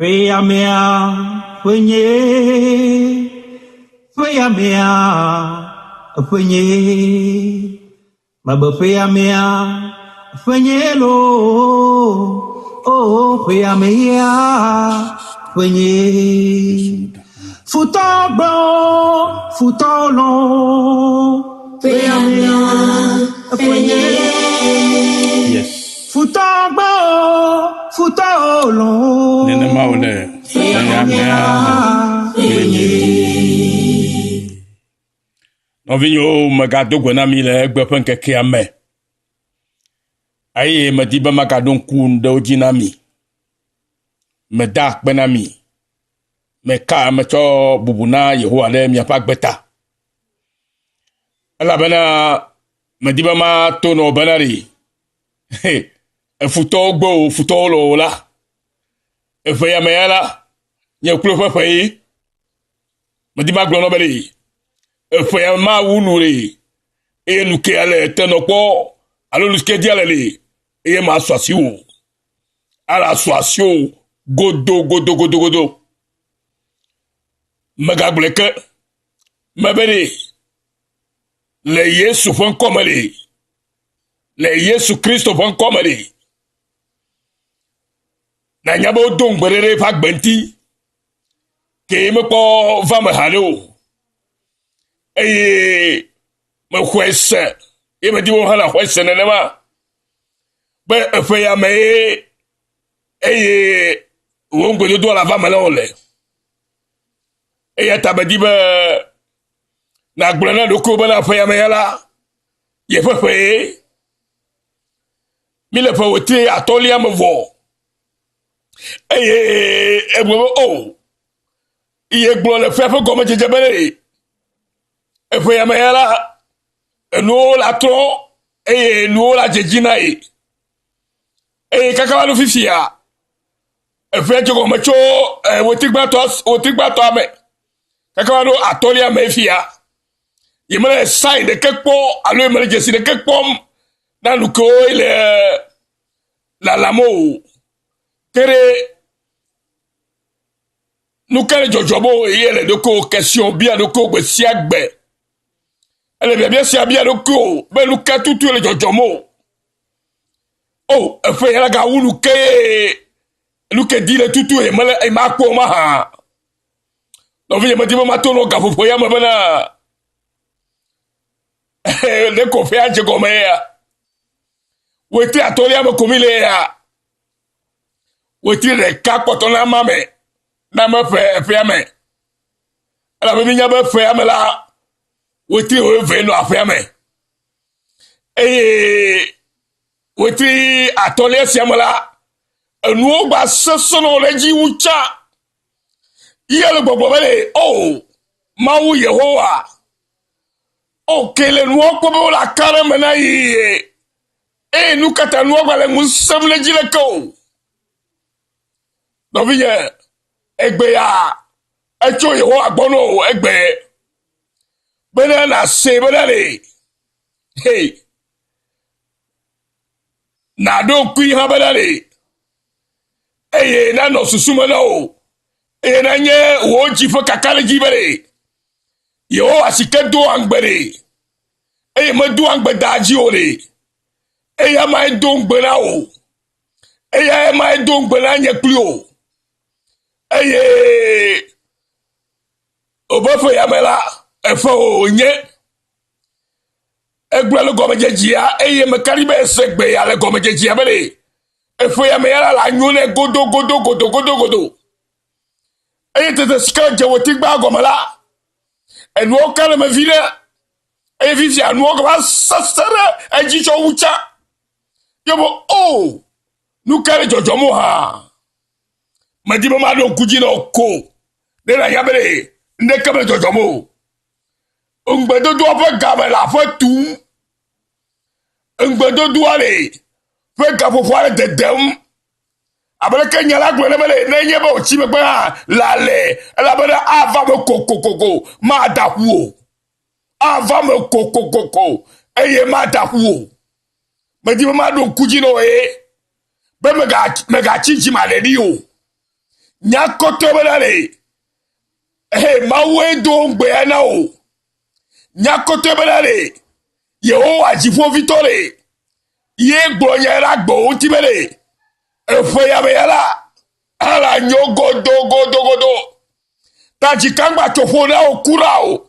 Fea mea, fenye, fea mea, fenye, fea mea, fenye lo, oh fea mea, fenye, futabo, futolo, fea mea, fenye, Yes. futabo, futolo. Nene maule. No vinyo magado gwana mile gbe penke kiame. Aye madiba magadon kundo jinami. Medak benami. Meka mecho bubuna yeho ale mi apak beta. Ala bana madiba ma tono banari. Futo gbo futo lo la. Efeya meyala nye kulo fefe madiba glo no beli efeya ma wunure e nuke ale tenokpo alo nuke di ale le e ma aswasio ala aswasio godo magableke mabeli le Yesu fon komeli le Yesu Kristo fon komeli na nyabo don gberere fa gbenti ke me ko va me halo me kwese me di wo hala kwese ne ma be efe ya me wo ngodo do la va me lole tabadi be na gblana do ko bana efe ya me la ye fefe mi le fa wote atolia me vo iye gblɔ le fia ƒe gɔmedzedze be ne eƒe ya me ya la enuwo la trɔ eye enuwo la dzedzi na ye eye kaka va ɖo fifia eƒe dze gɔme tso wotigbatɔa me kaka va ɖo atɔlia me fia ye me le sayi ɖeke kpɔ alo ye me le dzesi ɖeke kpɔm na nu kewo le lalamo kere nous kele jojobo yele doko question bien doko be siagbe ele bien sia bien doko be nous ka tutu le jojomo oh efe yala ga wulu ke nous ke di le tutu e mele e ma ko ma ha no vi me di ma to no ga fofo ya ma bana le ko fe anje go me ya weti atolia me komile ya weti le ka potona mame na me fe ame ala be nya be fe ame la weti o ve no afe ame weti atolia si ame la enu gba sosono le ji ucha ye le gbogbo bele oh mawu Yehowa o kele nu ko be la kare mena yi nu kata nu gba le musam le ji le ko no viye egbe ya echo Yehowa gbono egbe bena na se bena le hey na do kui ha bena le na no susumo na o na nye wo jifo kakale jibere Yehowa sike do angbere me do angbeda ji ore ma do ngbena o ma do ngbena nye kli o obafo ya mela efo onye egbele gomejejia me karibe segbe ya le gomejejia bele efo ya mela la nyone godo tete ska je wotigba gomela enu okale me vile vivi anu okaba sasara ejicho ucha yobo oh nu kale jojomo ha madiba ma do kujina ko de la yabele nde kale jojomo ngbedo do fa gabe la fa tu ngbedo do ale fa gafo fa de dem abele kenya la gbe lebele na nye ba ochi megbe ha lale la bele ava me kokokoko ma dahuo ava me kokokoko ma dahuo madiba ma do kujina be mega chichi maledi o nyakoto benale mawe do ngbe na o nyakoto benale Yehowa jifo vitore ye gbonya ra gbo ti bele efo ya be yala ala nyogo dogo taji kangba chofo na okura o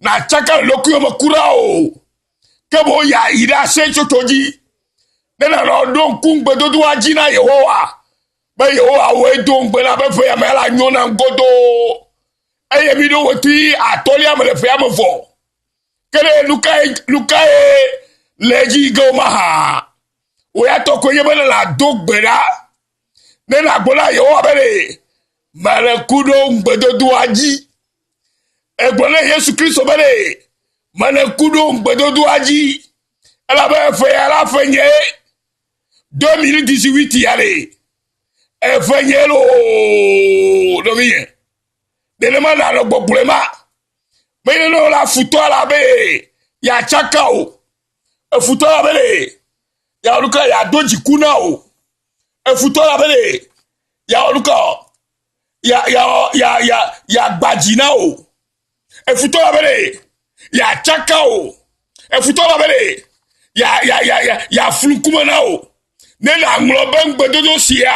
na chaka lokuyo makura o kebo ya ira senso toji nena no don kungbe dodo ajina Yehowa be Yehowa we don gbe na be fo ya me ala nyona ngodo mi do woti atoli amele fe amfo kere lukai leji go maha o ya to ko yebele la dogbera nena gbola Yehowa bele male kudo ngbedodo aji egbole Yesu Kristo bele male kudo ngbedodo aji ela be fe ala fenye 2018 yale e fenye lo do bien dele mana lo gbogbulema me no la futo ala be ya chaka o e futo ala bele ya oluka ya doji kuna o e futo ala bele ya oluka ya gbajina o e futo la bele ya chaka o e futo la bele ya flukumana o ne la nglobe ngbedodo sia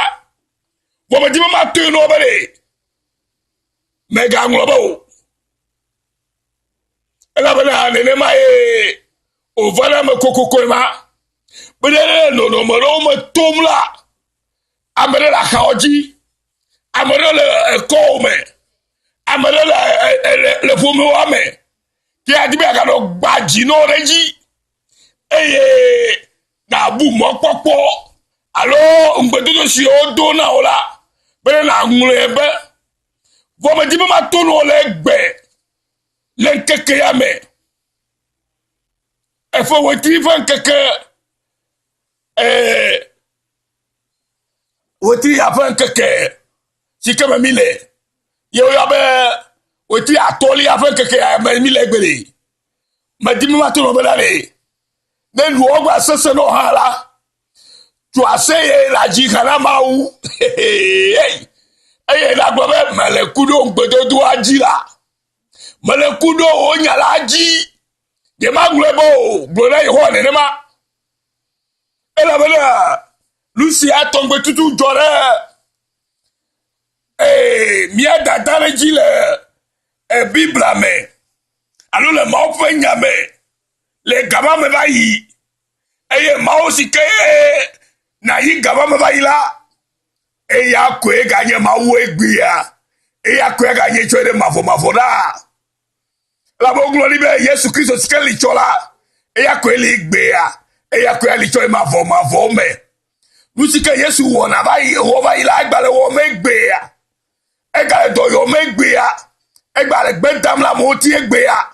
bo be dimo ma to no bele mega nglobe o ela bele ne ma o vala me kokoko ma bele no mo tomla amere la kaoji amere le kome amere le fomo ame ki adibe ka no gbaji no reji na bu mo popo alo ngbedodo si odo na ola bele na ngule ebe vo me dibe ma to no le gbe le keke ya me e fo woti fan keke woti afan keke si kama mile yo ya be woti atoli afan keke ma mile gbere ma dimi ma to no belale ne lu ogba sese no hala tu aseye la ji kana mau la gbobe malekudo ngbedodo ajira malekudo onyala aji de maglebo blona ho ne ma ela bela Lucia tombe tutu jore mia dadare jile bibla me alo le ma ofe nyame le gaba me bayi ma osike na yi gaba me bayi la ya kwe ganye ma wo egbi ya kwe ganye chwede mafo da la bo glori be Yesu Kristo skeli chola ya kwe li gbe ya kwe li choy mafo me Musike Yesu wona bayi ho bayi la gbale wo megbe ya egbale do yo megbe ya egbale gbentam la mo ti egbe ya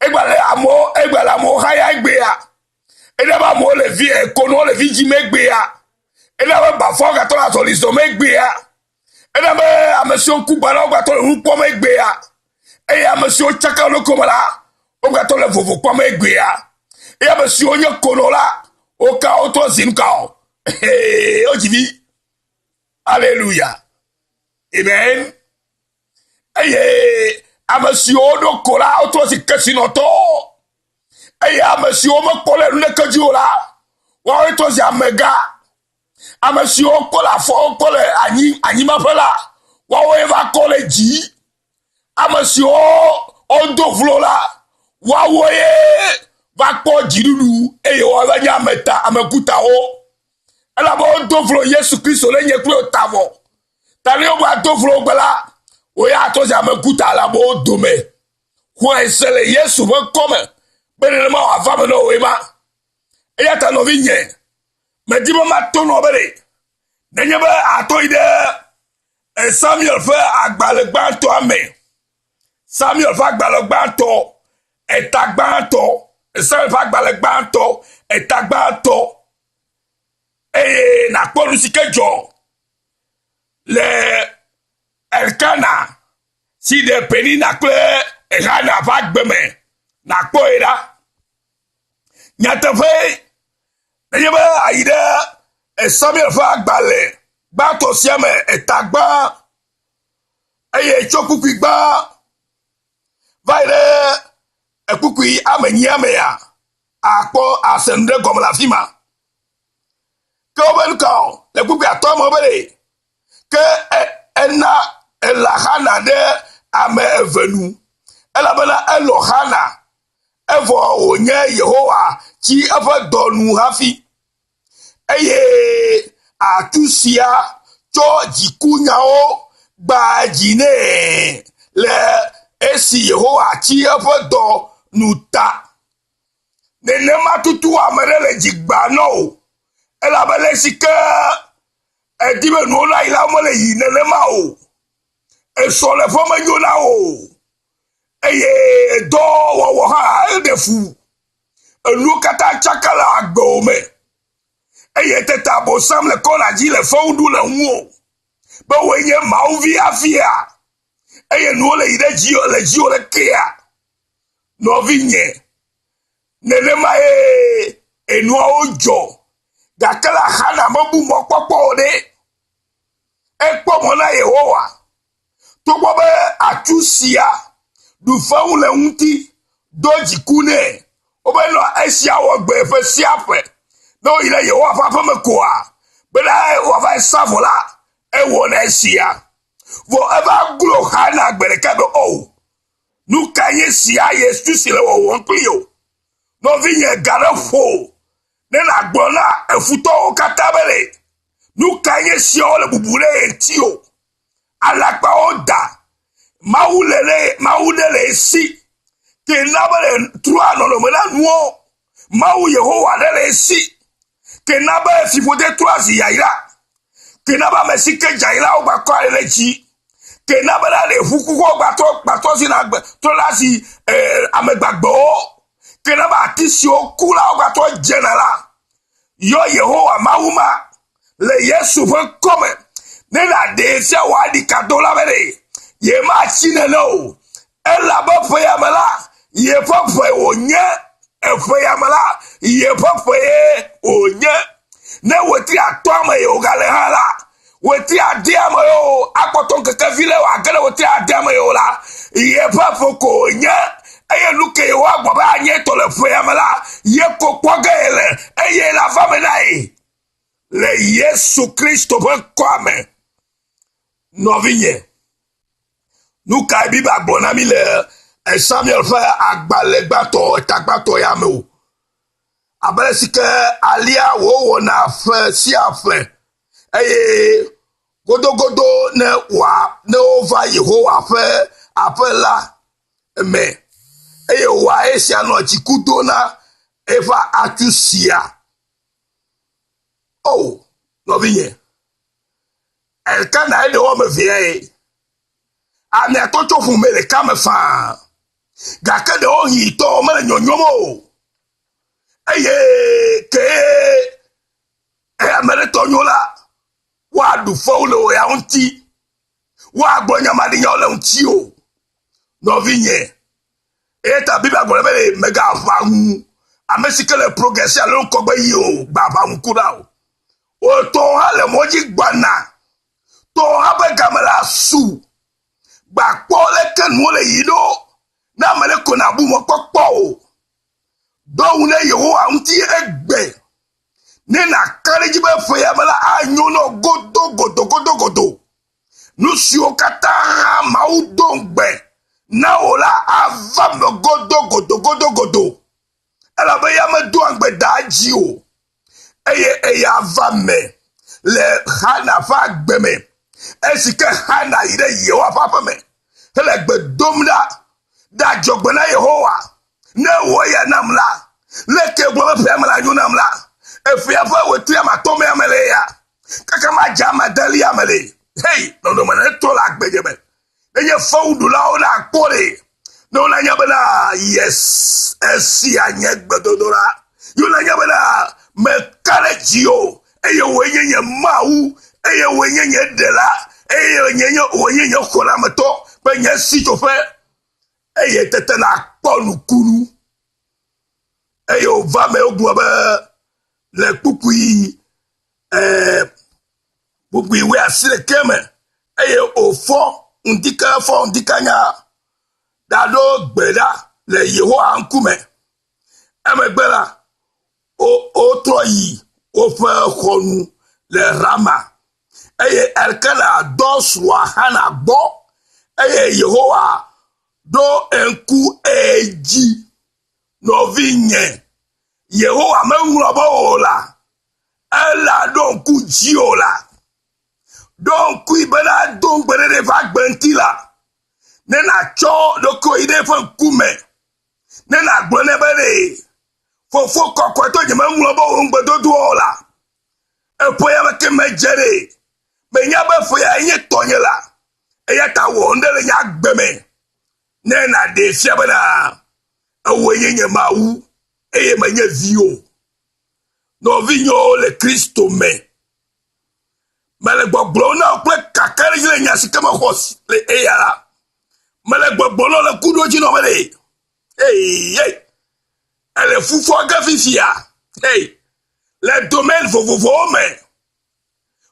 egbale amo haya egbe ya edaba mo le vi ekono le vi ji megbe ya edaba ba fo ga to la so liso megbe ya edaba amesio kuba na ogba to le rupo megbe ya amesio chaka lo komala ogba to le vovo po megbe ya amesio nye kono la o ka o to zinka ojibi hallelujah amen amesio do kola auto si kesino to amesio mo kole le keju la wa to si amega amesio kola fo kole anyi mapela wa we va kole ji amesio ondo flola wa we va ko jirulu wa va nya meta amekuta o ela bo do flo Yesu Kristo le nye klo tavo tani o ba do flo gbala o ya to ja me kuta la bo do me ko esele Yesu mo come bere ma ava me no we ma e ya ta no vinye me di ma to no bere denye ba ato ide Samuel fe agbalegba to ame Samuel fa agbalegba to etagba to Samuel fa agbalegba to etagba to na polu sikejo le Elkana si de peni na kle na vagbeme na poera nyata fe yeba aida Samuel fa gbale Bato siame etagba eye chokukui gba vaire ekukui amenyi ya akpo asende comme la fima que oben kan le kukui ato mo bele que ena elahana de ame evenu elabena elohana evo onye Yehowa chi ava donu hafi eye atusia cho jikunyao gba jine le esi Yehowa chi ava do nuta nenema tutu amere le jigba no elabele sike edibe no la ila mo le yi nenema o eso le fo manyo na o eye do wo ha edefu elu kata chakala agbome eye teta bo sam le kola ji le fondu le nwo be wenye mauvi afia eye no le ide ji le kia no vinye nenema enu ojo gakala hana mabu mo popo de ekpo mo na Yehowa to gbo be atusia du fawu le nti doji kune obeno esia wo gbe fe siafe no ile Yehowa fa fa mekoa be na wo fa savola e wo na esia vo eva glo hana gbere ka be o nu kanye sia yesu sile wo won plio no vinye garafo ne na gbona efuto katabele nu kanye sia ole bubule etio alakpa oda maulele si ke nabale trois no lo mena nuo mau Yehowa le si ke naba fifote trois yaira ke naba mesike jaira o ba ko le ji ke naba le fuku ko gbato si na gbe to la si amegbagbo ke naba tisi o kula o gbato general yo Yehowa mauma le Yesu fe come ne la de se wa di kadola bere ye ma chine no ela ba fe amala ye fa fe onye e fe amala ye fa fe onye ne woti atoma ye ogale hala woti adiama yo akoton keke vile wa gele woti adiama yo la ye fa fe ko onye eye luke ye wa gbo ba anye to le fe amala ye ko kwagele eye la fame nai le Yesu Kristo fe kwame novinye nous kaibi ba bonami le Samuel fait agbalegbato etagbato ya me o abele sike alia wo na fe si afe godogodo ne wa ne ova Yehowa fe apela me wa esia no chikudo na eva atusia oh no vinye el kana ele o me vie ane toto fu me le kame fa gake de o hi to me nyonyomo ke amere to nyola wa du folo ya unti wa gbonya madi nya ole unti o no vinye eta biba gore be mega fa hu amesike le progress ya lo ko gbe yi o baba nkura o to hale moji gbana to habe gamala su gba po le kenu le yi do na mele ko na bu mo popo o do une Yehowa unti egbe ne na kareji be fo ya mala anyu no godo nu si o kata ma u dongbe na ola ava me godo ala be ya me do angbe daji o eye ava me le hana fa gbe me esike hana ire Yehowa papa me hele gbe domda da jogbe na Yehowa ne wo ya namla leke gbo pe amala nyu namla efia fa wetu ya matome amele ya kaka ma jama dali amele hey no mane to la gbejebe enye foudu la ona kore no la nyabela yes esi anye gbedodora yo la nyabela me karejio eye wenyenye mau eye wenyenye dela eye wenyenye kola meto pe nye si to fe eye tete na ponu kunu eye o va me ogbo be le kukui gwi we asile keme eye ofo ndika nya da do gbeda le Yehowa nkume emegbela o troyi o fe khonu le Rama eye elkana do swa hana gbo eye Yehowa do enku eji no vinye Yehowa menwurobo ola ela don ku ji ola don ku ibena don gbere va gbentila ne na cho loko ide fo kume ne na gbone bere fofo kokko to je menwurobo ngbedo du ola epo ya ke mejere me nya ba fo ya yin tonyela eya ta wo ndele nya gbeme ne na de fiabana awoyenye mawu eye manye vio no vinyo le Kristo me mele gbogbo na ple kakari le nya sikama hos le eyala mele gbogbo le kudo ji no mele hey ele fufo gafifia hey le domaine vovovo me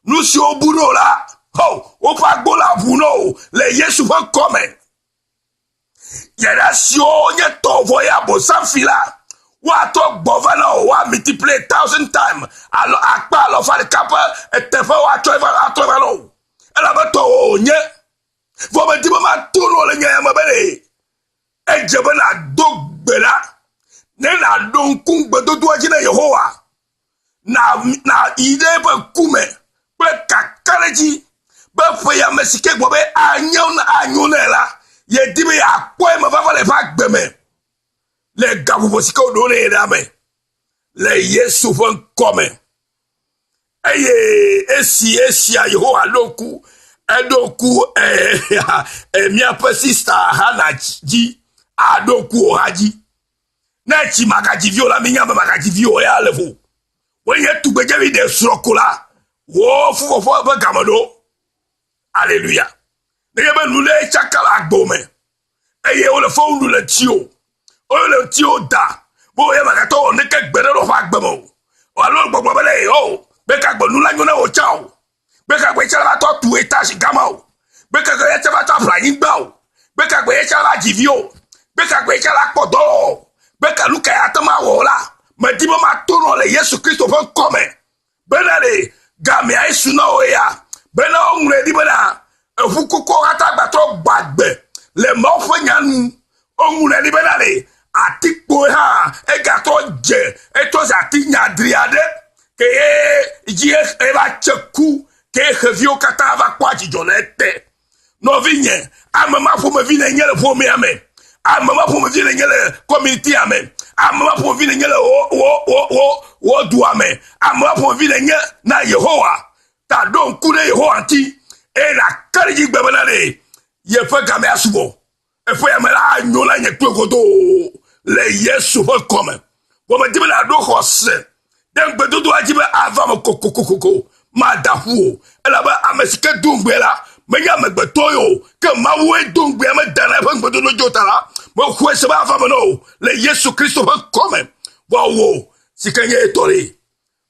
nous si au boulot là oh on pas go la buno le Yesu va comme Yadasio ye to voya bo sanfila wa to governor wa multiply 1,000 times alo akpa alo fa kapa etefa wa to lo ela ba to nye fo ba di ma to lo le nya ma bele ejebe na dogbela ne na don kun gbedo do ji na Yehowa na ide ba kume pe kakaleji ba fo ya mesike gbo be anyon la ye dibe ya kwe ma va le va gbeme le gabu bosika o ne dame le Yesu fon come eye esi a Yehowa loku edoku mia persista hanaji adoku ohaji na chi magaji viola minya magaji vio ya levo wenye tugbeje wi de srokola wo fufofo ba gamado hallelujah Nebe nule chakala agbome. Eye o le fo nule tio. O le tio da. Bo ye magato neke gbere lo fa agbemo. O alo gbogbo bele o. Beka gbo nula nyona o chao. Beka gbo chala to tu etage gama o. Beka gbo ye chala ta flying gba o. Beka gbo ye chala jivio. Beka gbo ye chala podo. Beka luka ya tama wola. Me dibo ma tono le Yesu Kristo fo come. Benale game ai suna o ya. Bena onre di bena Fukuko ata bato bagbe le mofo nyanu onwure ni benale atikpo ha e gato je eto za tinya driade ke ji e ba cheku ke hevio kata va kwaji jolete no vinye amama fo me vine nyele fo me ame amama fo me vine nyele community ame amama fo vine nyele wo du ame amama fo vine nye na Yehowa ta don kure Yehowa ti e la kariji gbebenale ye fe game asubo e fe amela nyola nye kwekoto le Yesu ho come wo me dibela do hose den gbedo do ajibe ava mo kokokoko ma dahu ela ba amesike dungbela me nya me gbeto yo ke ma we dungbe me dana fe gbedo no jotara mo khwe se ba ava mo no le Yesu Kristo ho come wo sikanye tori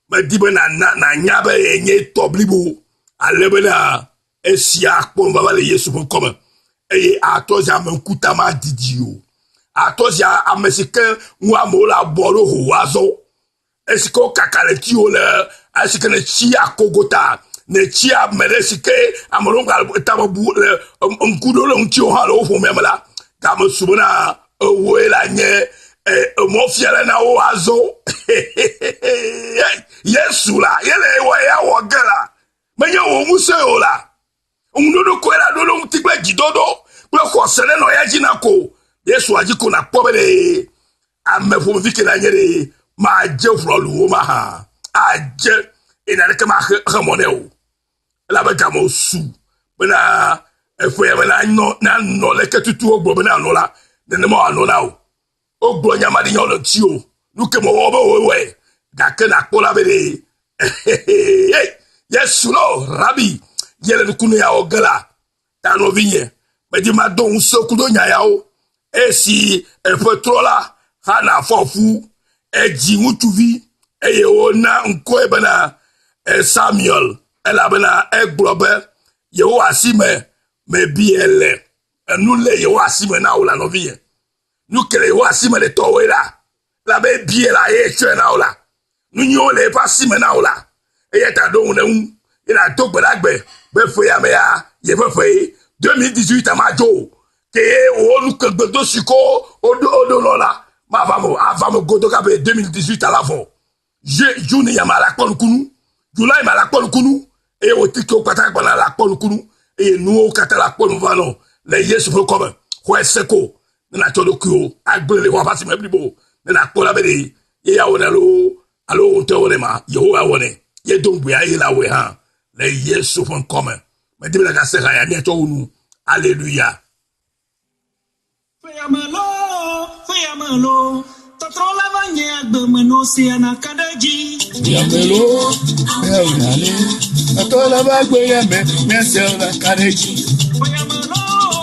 me dibe na nyabe enye toblibu alebena esia kpon baba le Yesu fon comme eye atozi amankuta ma didio atozi amesike nwa mola boro ho wazo esiko kakale ti o le esike ne chi akogota ne chi ameresike amoronga tababu le nkudo le nti o ha lo fo memela kam subona owo la nye mo fiala na o wazo Yesu la yele wa ya wogala menye wo muse o la Undodo kwela dodo mtikwe gidodo kule kwa seleno ya jinako Yesu ajiko na pobele amefumvike na nyere ma aje frolu o ma ha aje inareke ma hamoneo la beka mo su bena efo ya bena no leke tutu ogbo bena no la nene mo anola o ogbo nyamadi nyolo ti o nuke mo wo we gake na kpola bele Yesu lo rabi yele dukunu ya ogala tano vinye medi madon sokudo nya yao esi petrola hana fofu eji mutuvi eye ona nko ebana Samuel elabena eglobe yewo asime me biele nous le yewo asime na ola no vie nous kele yewo asime le towe la be biela e tue na ola nous nyo le pas asime na ola e yeta do une ina to gbelagbe be fo ya me ya ye fe fe 2018 amajo ke o nu ke do siko odo lola ma vamo godo ka be 2018 à l'avant juni ya mala kunu July mala kunu e o tiko kwata gbona la kunu e nu kata la kunu vano le yesu fo comme ko eseko na to do ku agbele wa pasi me blibo na ko la be de ye ya wona lo alo to wona ma Yehowa wona ye don bu ya ye la we ha le yesu fo comme me de la ka se ya mi to unu alléluia Feyamelo, tatrola vanya agmeno siana kadaji. Feyamelo, feyamelo, tatrola vanya agmeno kadaji.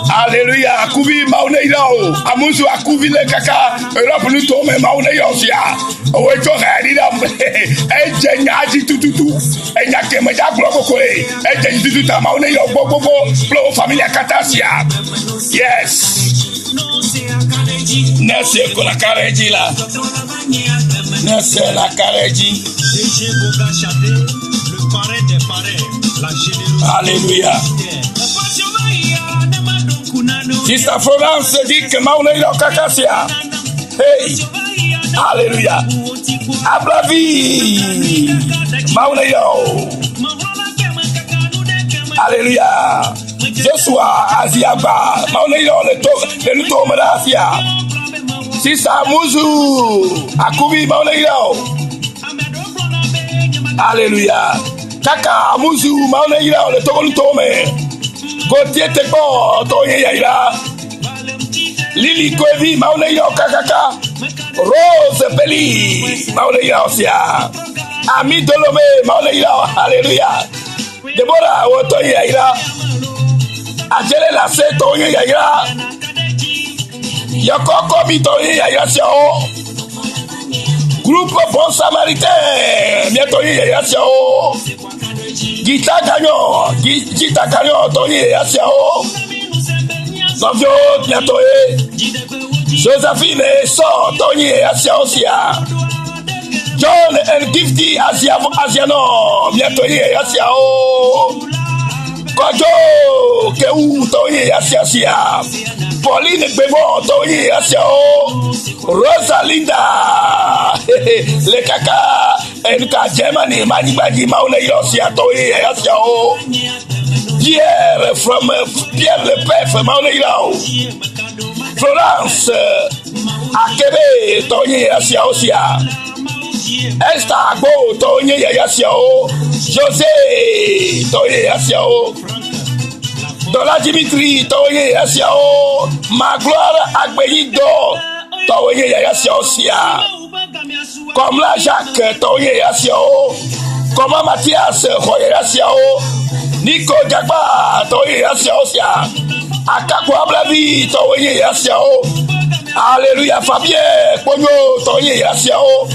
Alléluia, akubi mauneyao, amusu akubi le kaka, Europe nous tombe mauneyao sia. Owe to rida, eje nyaji tututu, enya kema ja gloko kole, eje tututu ta mauneyao bobobo, plo familia katasia. Yes. Nesse con la careji là. Nesse la careji. Alléluia. Sister Florence dit que Maouneira Kakasia. Hey. Alléluia. Ablavi. Maouneira. Alléluia. Joshua Aziaba, Maouneira le luto Madasia. Sisa Muzu, Akubi Maouneira. Alléluia. Kaka Muzu Maouneira le Togoluto me. Gauthier Teko Toye Yaira. Lili Kwevi Maouneira Kakaka. Rose Peli Maouneira Osia. Ami Dolome Maouneira. Alléluia. Deborah Otoye Yaira. Ajele la se Toye Yaira. Yokoko Bitoye Yaira Siao. Groupe Bon Samaritain Mietoye Yaira Siao. Gita Gagnon Toye Yaira Siao. Novio Mietoye. Josephine So Toye Yaira Siao Sia. John and Gifty Asiano Mietoye Yaira Siao. Kojo Keu Toye Yaira Sia. Pauline Bebo Toye Asiao. Rosalinda Le Kaka Enka Germany Manibaji Maouneira Sia Toye Asiao. Pierre from Pierre Le Pef Maouneira. Florence Akebe Toye Asiao Sia. Esther Agbo Toye Asiao. José Toye Asiao. Dola Dimitri Toye Asiao. Magloire Agbeyido Toye Asiao Sia. Comme la Jacques Toye Asiao. Comme Mathias Toye Asiao. Nico Jagba Toye Asiao Sia. Akakwa Blavi Toye Asiao. Alléluia. Fabien Ponyo Toye Asiao.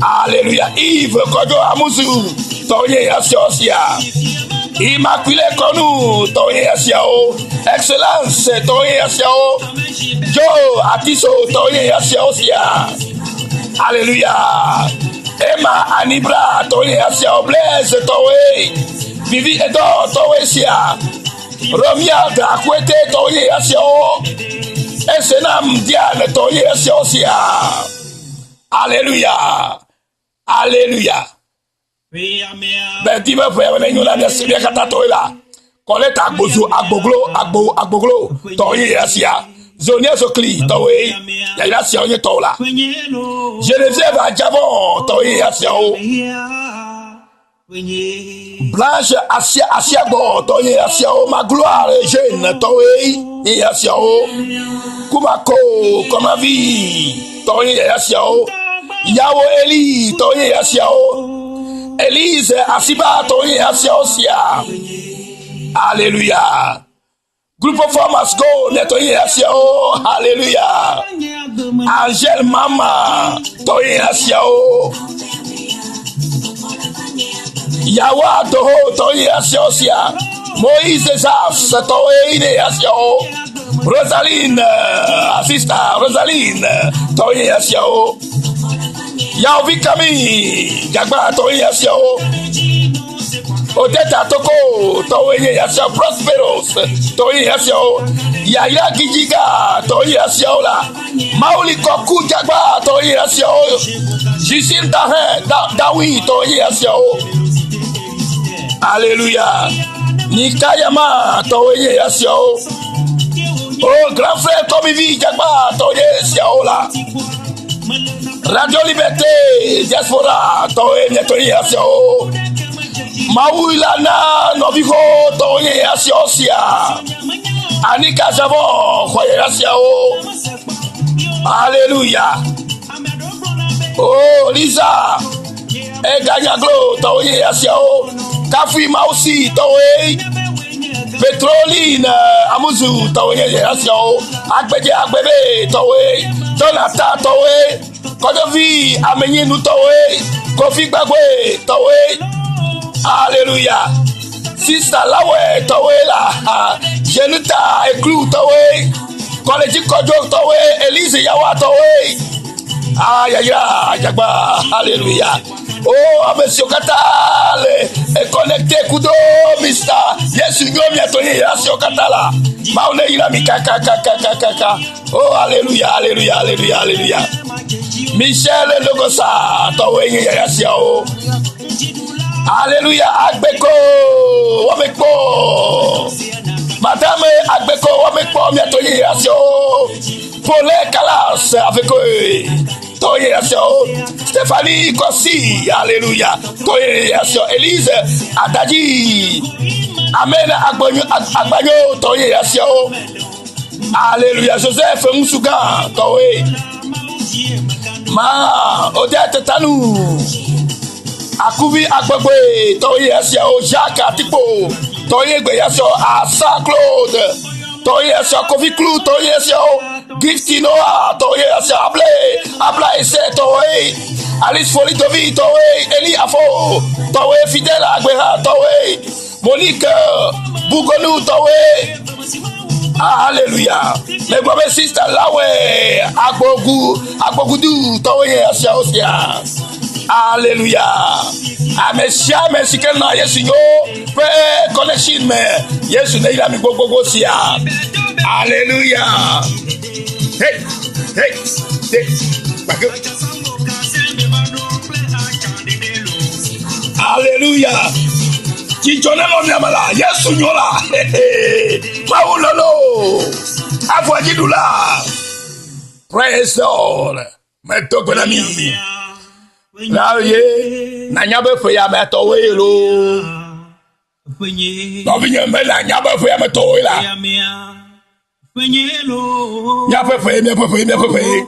Alléluia. Yves Kojo Amusu Toye Asiao Sia. Immaculée Konou Toye Asiao. Excellence Toye Asiao. Joe Atiso Toye Asiao Sia. Alléluia. Emma Anibra Toye Asiao. Blaise Toye. Vivi Edo Toye Sia. Romia Dakwete Toye Asiao. Esenam Diane Toye Asiao Sia. Alléluia. Alléluia. Ben ti me fwe men yon la sibia kata toila. Koleta agboglo toye asia. Zonia sokli toye. Ya ila sia onye tola. Geneviève Adjavon toye asia o. Blanche Asiago toye asia o. Ma gloire jeune toye asia o. Kumako Komavi toye asia o. Yawo Eli toye asia o. Elise Asiba Toye Asiao Sia. Alléluia. Groupe of Farmers Go Netoye Asiao. Alléluia. Angel Mama Toye Asiao. Yawa toho toye asiosia. Moïse Zas toye ine asio. Rosaline, assista Rosaline toye asio. Yaovi Kami, Jagba toye asio. Odeta Toko toye asio. Prosperos toye asio. Yaya Gijiga toye asio la. Mauli Koku Jagba toye asio. Jisil Dawi toye asio. Alléluia. Nikayama toye asio. Oh, grand frère Tomivi Jagba toye asio la. Radio Liberté Diaspora toye asio. Mauilana Noviho toye asio sia. Anika Javon toye asio. Alléluia. Oh, Lisa. Eganyaglo toye asio. Kafi Mausi toye. Petroline Amuzu toye asio. Agbebe toye. Jonathan toye. Kodovi Amenyinu toye. Kofi Gbagwe toye. Alléluia. Sister Lawe toye la. Jenuta Eklu toye. College Kojo toye. Elise Yawa toye. Ayaya Jagba. Alléluia. Oh, monsieur Katale, connecté Kudo, Mister. Yes, you know me à Tony, Monsieur Katala. Maune ila mi kaka. Oh, alléluia, alléluia, alléluia, alléluia. Michel Logosa, Towe Yasio. Alléluia, Agbeko, Wameko. Madame Agbeko, Wameko, mi à Tony, Yasio. Paulé Calas, avec eux. Toye asio. Stéphanie Kossi, alléluia. Toye asio. Elise Adadi. Amen Agbanyo, toye asio. Alléluia. Joseph Moussouga, toye. Ma Odette Tanou. Akubi Agbegbe, toye asio. Jacques Atipo, toye gbe asio. Asa Claude, toye asio. Kofi Clou, toye asio. Gifty Noah, toye asio. Abla ese toye. Alice Folitovi toye. Eli Afo toye. Fidèle Agbeha toye. Monique Bougonu toye. Alléluia. Mais bon sister Lawe Agbogudu toye asio osia. Alléluia. Amesia mesikena Yesu yo pe connection me Yesu na ila mi gogogo sia. Alléluia. Hey. Alléluia. Chichonelo nyamala Yesu nyola. Paulolo. Afwajidula. Praise the Lord. Meto benami. Laye na nyabe fe ya meto we lo. No binye me na nyabe fe ya meto we la.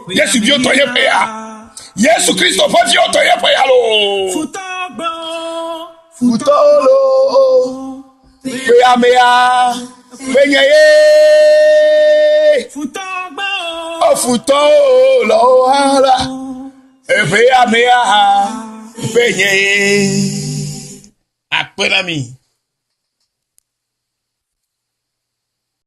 Yesu Dieu toye fe ya. Yesu Christo fa Dieu toye fe ya lo. Futolo. Fe ya me ya. Penye ye. O futolo ala. Fe ya me ya. Penye ye. Akpenami.